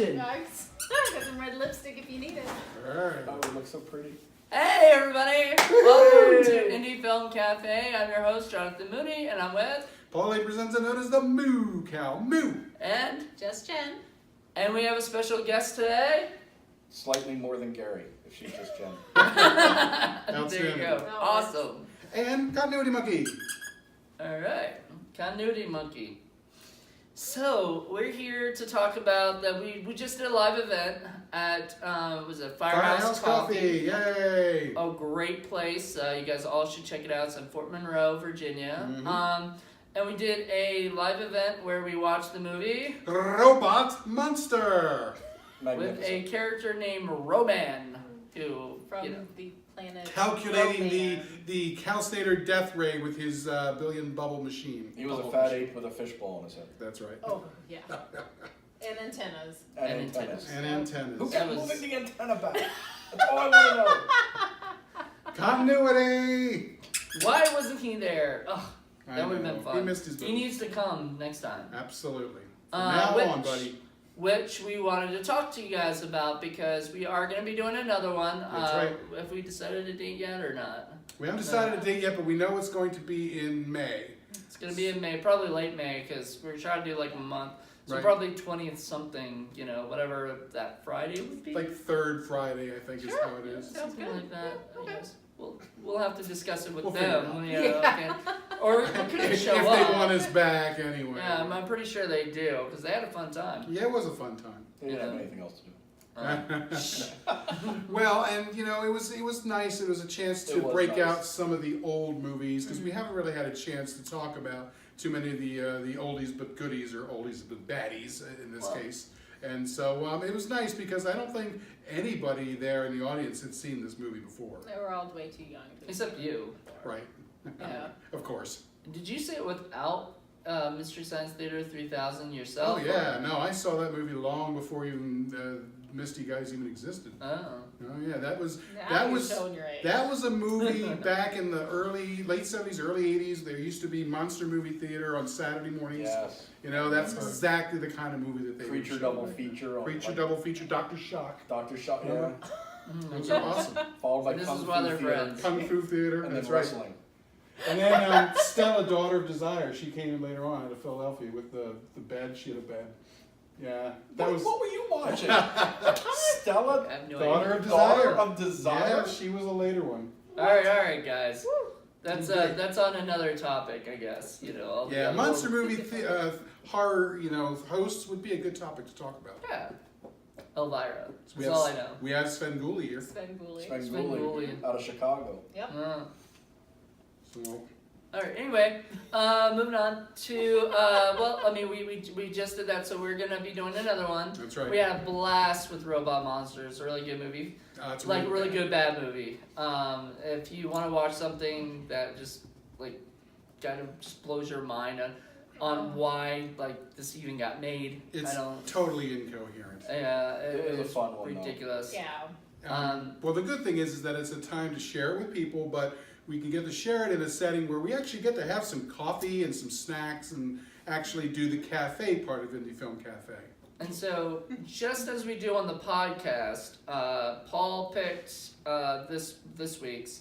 action. Got some red lipstick if you need it. Alright. Oh, it looks so pretty. Hey everybody! Welcome to Indie Film Cafe. I'm your host, Jonathan Mooney, and I'm with... Paulie presents it known as the Moo Cow. Moo! And Just Jen. we have a special guest today. Slightly more than Gary, if she's just Jen. There you Outstanding. go. Oh, Awesome. And Continuity Monkey. Alright. Continuity Monkey. So, we're here to talk about that we just did a live event at, was it Firehouse Coffee? Yay! A great place. You guys all should check it out. It's in Fort Monroe, Virginia. Mhm. And we did a live event where we watched the movie Robot Monster. with Magnificent. a character named Roman, who, From you know, the planet. Calculating Roman. the Calcinator death ray with his billion bubble machine. He was a Bubble fat machine. ape with a fishbowl in his head. That's right. Oh, yeah. And antennas. And antennas. antennas. And antennas. Who That kept was- moving the antenna back? That's all I want Continuity! why wasn't he there? Oh, I that would have know. been fun. He missed his He movie. needs to come next time. Absolutely. From now which, on, buddy. Which we wanted to talk to you guys about because we are going to be doing another one. That's right. Have we decided a date yet or not? We haven't decided a date yet, but we know it's going to be in May. It's going to be in May, probably late May, because we're trying to do like a month. So Right. probably 20th something, you know, whatever that Friday would be. Like third Friday, I think, is Sure. how it is. Sounds Something good. like that. Okay. Yes. We'll have to discuss it with We'll figure it them. out. You know, okay. Or we could If show they up. want us back anyway. Yeah, I'm pretty sure they do, because they had a fun time. Yeah, it was a fun time. to know. He didn't have Yeah. anything else to do. Well, and you know, it was nice. It was a chance to It was break nice. out some of the old movies because we haven't really had a chance to talk about too many of the oldies but goodies or oldies but baddies in this Well. case. And so it was nice because I don't think anybody there in the audience had seen this movie before. They were all way too young. to- Except you. Right. Yeah. Of course. Did you see it without Mystery Science Theater 3000 yourself? Oh yeah, no, I saw that movie long before even Misty Guys even existed. Oh. Oh yeah, that was Now that you're was showing your age. that was a movie back in the late 70s, early 80s. There used to be Monster Movie Theater on Saturday mornings. Yes. You know, that's exactly the kind of movie that they would Creature show double back feature. then. On, Creature like, double feature, Dr. Shock. Dr. Shot. Yeah. Yeah. Those are awesome. Followed by This Kung is Fu why they're Theater. friends. Kung Fu Theater, And that's then right. wrestling. And then Stella, Daughter of Desire, she came in later on out of Philadelphia with the bed. She had a bed. Yeah, that was What were you watching? Stella, I have no Daughter idea. of Desire. Daughter of Desire. Yeah, she was a later one. Alright, guys. Great. That's on another topic, I guess. You know. All the Yeah, other monster little- movie horror, hosts would be a good topic to talk about. Yeah. Elvira. So we That's all I have know. we have Sven Gulli here. Sven Gulli. Svengoolie out of Chicago. Yep. So Alright, anyway, moving on to, well, I mean, we just did that, so we're gonna be doing another one. that's right. We had a blast with Robot Monsters, a really good movie. It's Like, a really good bad movie. If you want to watch something that just, like, kind of just blows your mind on why, like, this even got made, It's I don't, totally incoherent. yeah, It is a fun one, though. ridiculous. Yeah. Well, the good thing is that it's a time to share it with people, but we can get to share it in a setting where we actually get to have some coffee and some snacks and actually do the cafe part of Indie Film Cafe. And so, just as we do on the podcast, Paul picked this week's,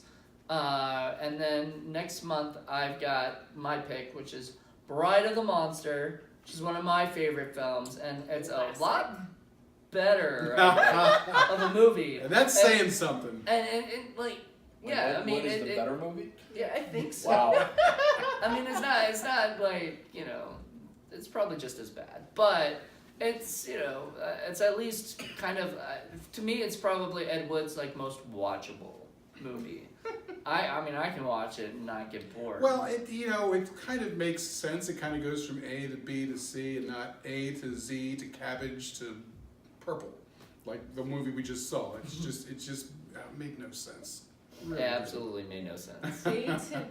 and then next month I've got my pick, which is Bride of the Monster, which is one of my favorite films, and it's a Classic. lot better of a movie. And that's saying something. And like, Wait, yeah, what- I mean, what is the better movie? yeah, I think so. Wow. I mean, it's not like, you know, it's probably just as bad, but it's, you know, it's at least kind of, to me, it's probably Ed Wood's, like, most watchable movie. I mean, I can watch it and not get bored. Well, it kind of makes sense. It kind of goes from A to B to C and not A to Z to cabbage to purple, like the movie we just saw. It just made no sense. Really yeah, didn't. absolutely made no sense. A to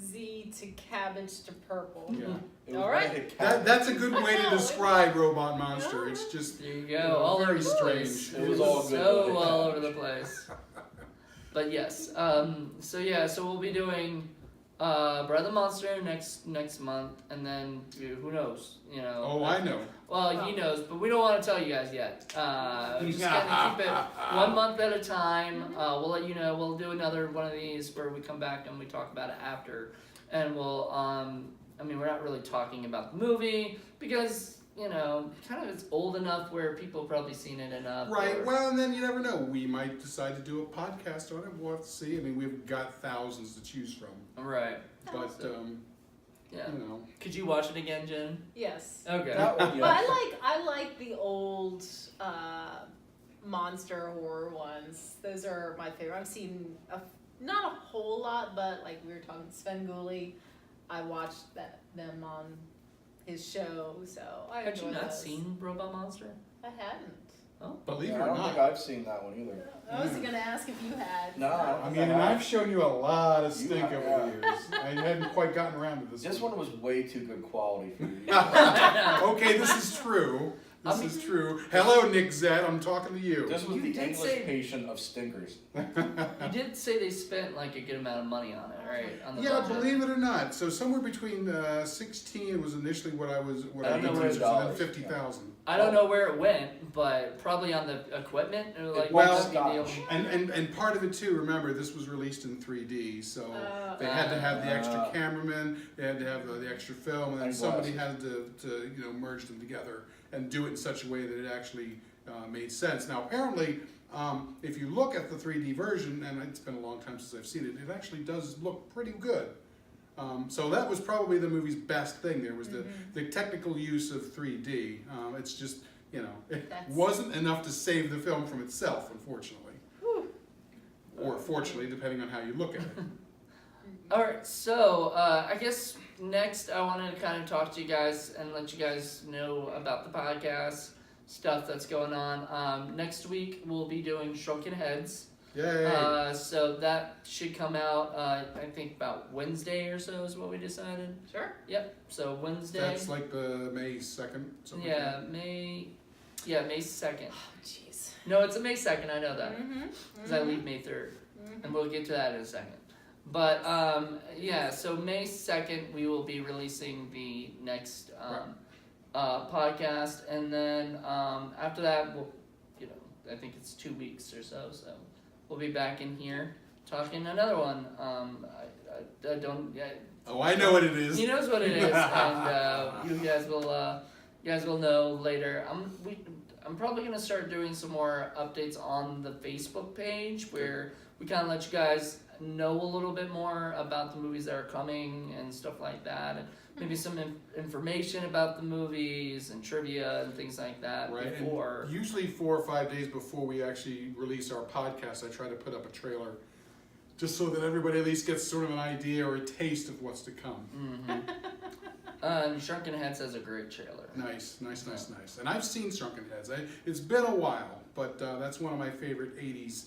Z to cabbage to purple. Yeah. It was All when right. I hit Cat- That's a good way to describe Robot Monster. It's just There you go, you know, all over very the strange. place. It was all good, So though. all over the place. But yes, so we'll be doing Bride of the Monster next month, and then who knows? Oh, I know. Well, he knows, but we don't want to tell you guys yet. We're just gonna keep it 1 month at a time. We'll let you know. We'll do another one of these where we come back and we talk about it after, and we'll. I mean, we're not really talking about the movie because kind of it's old enough where people have probably seen it enough. Right. or- Well, and then you never know. We might decide to do a podcast on it. We'll have to see. I mean, we've got thousands to choose from. Right. But Yeah. Could you watch it again, Jen? Yes. Okay. That one, But yeah. I like the old monster horror ones. Those are my favorite. I've seen not a whole lot, but like we were talking Sven Gulli, I watched them on his show, so I Had enjoy you not those. seen Robot Monster? I hadn't. believe Yeah, it I or don't not. think I've seen that one either. I was gonna ask if you had. No, I don't I think mean, and have. I've shown you a lot of You stink have, over the years. I hadn't quite gotten around to this. This one was way too good quality for you. Okay, this is true. This is true. Hello, Nick Zed. I'm talking to you. This was You the did English say- patient of stinkers. You did say they spent like a good amount of money on it, right? On the Yeah, budget. believe it or not. So somewhere between 16 was initially what I I don't know did, where and $2. then 50,000. I don't know where it went, but probably on the equipment. Or like Well, just the deal. And part of it too. Remember, this was released in 3D, so they had to have the extra cameraman, they had to have the extra film, and then And somebody glasses. had to merge them together and do it in such a way that it actually made sense. Now, apparently, if you look at the 3D version, and it's been a long time since I've seen it, it actually does look pretty good. So that was probably the movie's best thing. There was the technical use of 3D. It's just it That's- wasn't enough to save the film from itself, unfortunately, or fortunately, depending on how you look at it. All right, so I guess next I wanted to kind of talk to you guys and let you guys know about the podcast stuff that's going on. Next week we'll be doing Shrunken Heads. Yay! So that should come out. I think about Wednesday or so is what we decided. Sure. Yep. So Wednesday. That's like the May 2nd. Something like yeah, May 2nd. Oh, jeez. No, it's a May 2nd. I know that Mm-hmm. because I leave May 3rd. And we'll get to that in a second. But yeah, so May 2nd we will be releasing the next podcast, and then after that we'll, I think it's 2 weeks or so. So we'll be back in here talking another one. I don't. Oh, I know what it is. He knows what it is, and you guys will know later. I'm probably gonna start doing some more updates on the Facebook page where we kind of let you guys know a little bit more about the movies that are coming and stuff like that, and maybe some information about the movies and trivia and things like that Right, before. and usually 4 or 5 days before we actually release our podcast, I try to put up a trailer, just so that everybody at least gets sort of an idea or a taste of what's to come. Mm-hmm. And Shrunken Heads has a great trailer. Nice. And I've seen Shrunken Heads. It's been a while, but that's one of my favorite 80s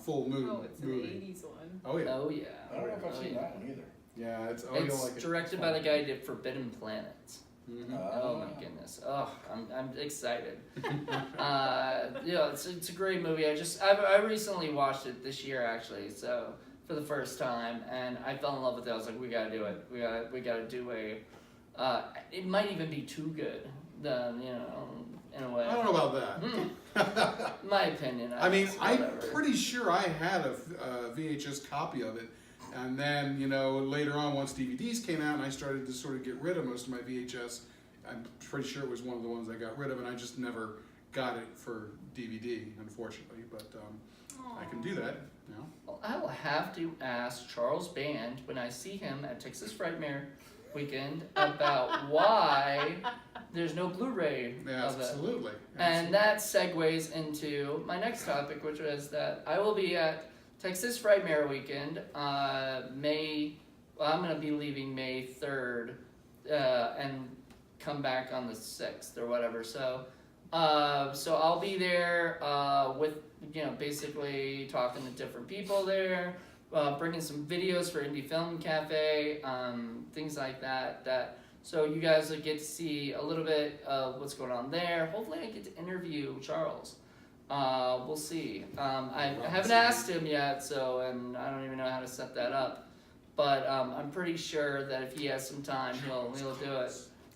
full moon Oh, it's an movie. 80s one. Oh yeah. Oh yeah. I don't know if I've Oh, seen yeah. that one either. Yeah, it's you'll It's like it. directed by the guy who did Forbidden Planet. Mhm. Oh my goodness! Oh, I'm excited. It's a great movie. I recently watched it this year actually, so for the first time, and I fell in love with it. I was like, we gotta do it. We gotta do a. It might even be too good. In a way. I don't know about that. My opinion. I mean, I'm whatever. pretty sure I had a VHS copy of it, and then later on, once DVDs came out, and I started to sort of get rid of most of my VHS, I'm pretty sure it was one of the ones I got rid of, and I just never got it for DVD, unfortunately. But I can do that. Well, I will have to ask Charles Band when I see him at Texas Frightmare Weekend about why there's no Blu-ray Yeah, of it. absolutely. And that segues into my next topic, which was that I will be at Texas Frightmare Weekend. I'm going to be leaving May 3rd and come back on the 6th or whatever. So I'll be there with, basically talking to different people there, bringing some videos for Indie Film Cafe, things like that. So you guys will get to see a little bit of what's going on there. Hopefully I get to interview Charles. We'll see. I haven't asked him yet, and I don't even know how to set that up. but I'm pretty sure that if he has some time, he'll do it.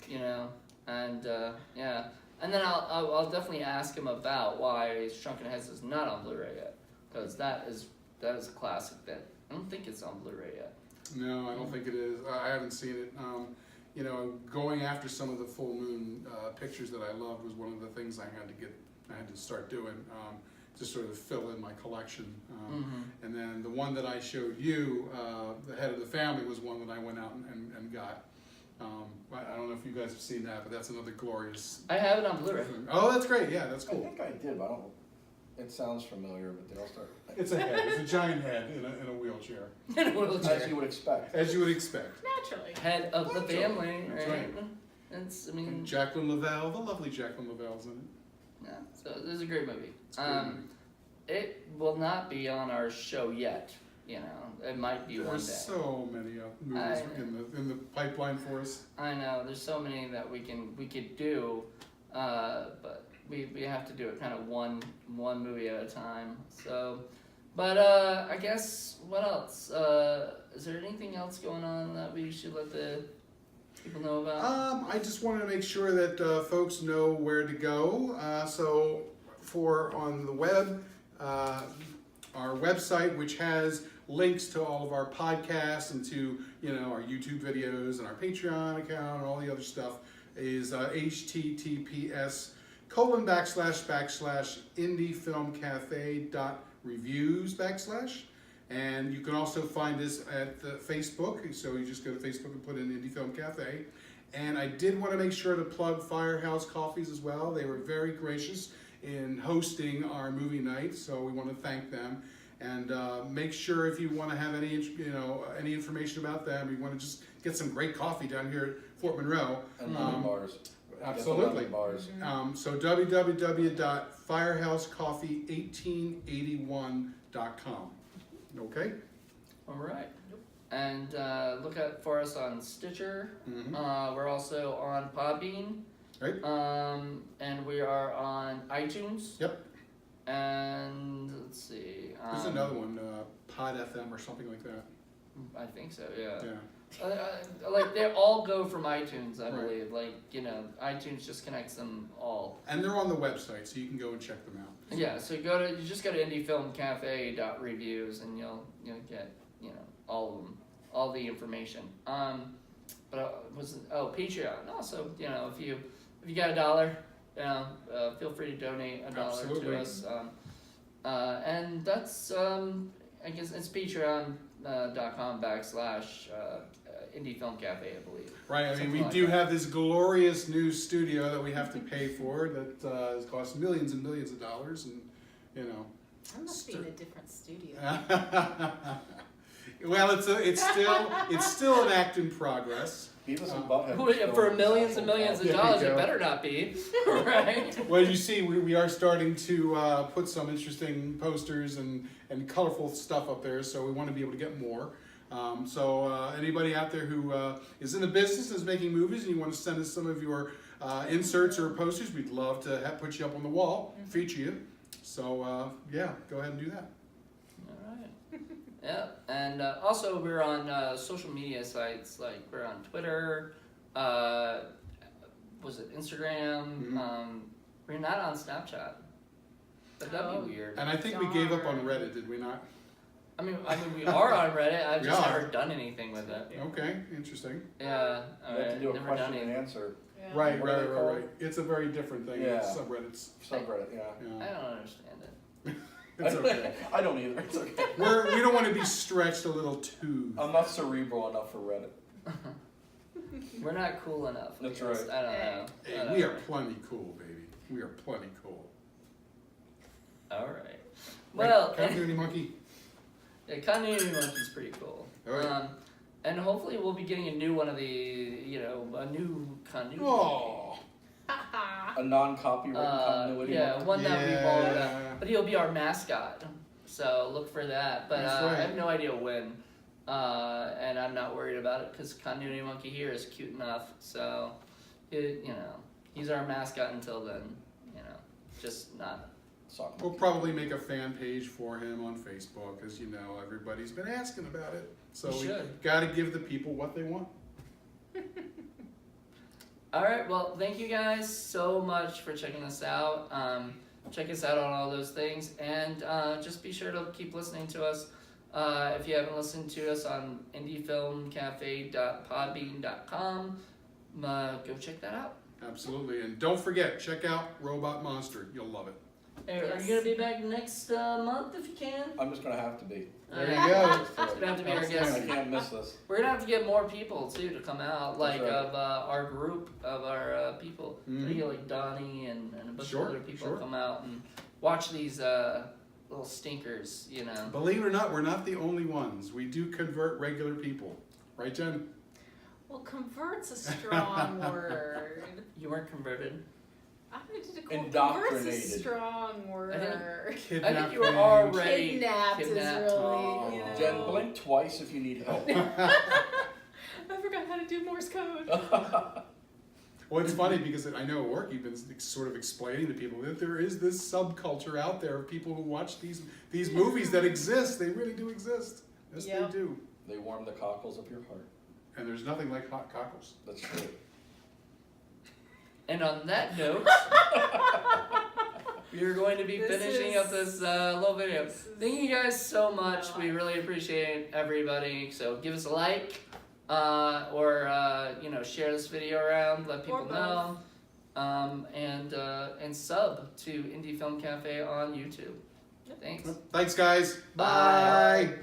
You know, and yeah, and then I'll definitely ask him about why Shrunken Heads is not on Blu-ray yet, because that is a classic that I don't think it's on Blu-ray yet. No, I don't think it is. I haven't seen it. You know, going after some of the full moon pictures that I loved was one of the things I had to start doing to sort of fill in my collection. And then the one that I showed you, the Head of the Family, was one that I went out and got. I don't know if you guys have seen that, but that's another glorious. I have it on Blu-ray. Oh, that's great. Yeah, that's I cool. think I did, but I don't. It sounds familiar, but they all start. It's a head. It's a giant head in a wheelchair, In a wheelchair. As you would expect. as you would expect. Naturally. Head of the family, That's right? right. It's, I And mean, Jacqueline Lavelle, the lovely Jacqueline Lavelle's in it. yeah. So this is a great movie. It's a great movie. It will not be on our show yet. You know, it might be one There's day. so many movies in the pipeline for us. I know there's so many that we could do, but we have to do it kind of one movie at a time. So, but I guess what else? Is there anything else going on that we should let the people know about? I just wanted to make sure that folks know where to go. So for on the web, our website, which has links to all of our podcasts and to our YouTube videos and our Patreon account and all the other stuff, is https://indiefilmcafe.reviews/. And you can also find us at the Facebook, so you just go to Facebook and put in Indie Film Cafe. And I did want to make sure to plug Firehouse Coffees as well. They were very gracious in hosting our movie night, so we want to thank them. And make sure if you want to have any information about them, you want to just get some great coffee down here at Fort Monroe. And lemon bars. Absolutely. Get the lemon bars. So www.firehousecoffee1881.com. Okay? All right. And look out for us on Stitcher. Mhm. We're also on Podbean. Right. And we are on iTunes. Yep. And let's see. There's another one, Pod FM or something like that. I think so. Yeah. Yeah. Like they all go from iTunes, I Right. believe. Like iTunes just connects them all. And they're on the website, so you can go and check them out. Yeah. So you just go to indiefilmcafe.reviews and you'll get all of them, all the information. But Patreon also. If you got $1, feel free to donate $1 Absolutely. to us. And that's I guess it's patreon.com/Indie Film Cafe, I believe. Right, I mean, Something we like do that. have this glorious new studio that we have to pay for that has cost millions and millions of dollars, and I must be in a different studio. well, it's still an act in progress. Beavis and Butthead. For millions and millions of There you dollars, it go. better not be, right? Well, you see, we are starting to put some interesting posters and colorful stuff up there, so we want to be able to get more. So anybody out there who is in the business, is making movies, and you want to send us some of your inserts or posters, we'd love to put you up on the wall, feature you. So yeah, go ahead and do that. All right. Yeah, and also we're on social media sites, like we're on Twitter, was it Instagram? Mhm. We're not on Snapchat, but that'd be weird. And I think we gave up on Darn. Reddit, did we not? I mean, we are on Reddit. I've We just are. never done anything with it. Okay, interesting. Yeah, You have to do a never done question and anything. answer. Yeah. Right, What are they called? right. It's a very different thing. Yeah. It's subreddits. Subreddit, yeah. I Yeah. don't understand it. It's okay. I don't either. It's okay. We don't want to be stretched a little too. I'm not cerebral enough for Reddit. We're not cool enough. I That's guess. right. I don't know. Hey, I don't we know. are plenty cool, baby. We are plenty cool. All right. Right, Well, Continuity Monkey. yeah, Continuity Monkey's pretty cool. All right. And hopefully we'll be getting a new one of the, a new continuity. Oh. A non-copyrighted continuity. Yeah, one that we've all Yeah. done. But he'll be our mascot, so look for that. But That's I right. have no idea when, and I'm not worried about it because Continuity Monkey here is cute enough. So, he's our mascot until then. Just not Soccer. We'll probably make a fan page for him on Facebook, because you know everybody's been asking about it. So We we should. got to give the people what they want. All right. Well, thank you guys so much for checking us out. Check us out on all those things, and just be sure to keep listening to us. If you haven't listened to us on indiefilmcafe.podbean.com, go check that out. Absolutely, and don't forget, check out Robot Monster. You'll love it. Hey, Are Yes. you gonna be back next month if you can? I'm just gonna have to be. There you Alright. go. It's gonna have to be our guest. I can't miss this. We're gonna have to get more people too to come out, like right. of our group of our people. Mhm. We get like Donnie and a bunch Sure, of other people sure. come out and watch these little stinkers, you know. Believe it or not, we're not the only ones. We do convert regular people, right, Jen? Well, convert's a strong word. You weren't converted. I did a Indoctrinated. Convert's a strong word. I Kidnapped think you were them. already Kidnapped is kidnapped. really, Oh, you know. Jen, blink twice if you need help. I forgot how to do Morse code. Well, it's funny because I know at work you've been sort of explaining to people that there is this subculture out there of people who watch these movies that exist. They really do exist. Yes, Yep. they do. They warm the cockles of your heart. And there's nothing like hot cockles. That's true. And on that note, we're going to be This finishing up is- this little video. this is Thank you guys so much. not- We really appreciate everybody. So give us a like, or share this video around, let people Or both. know, and sub to Indie Film Cafe on YouTube. Thanks. Thanks, guys. Bye. Bye.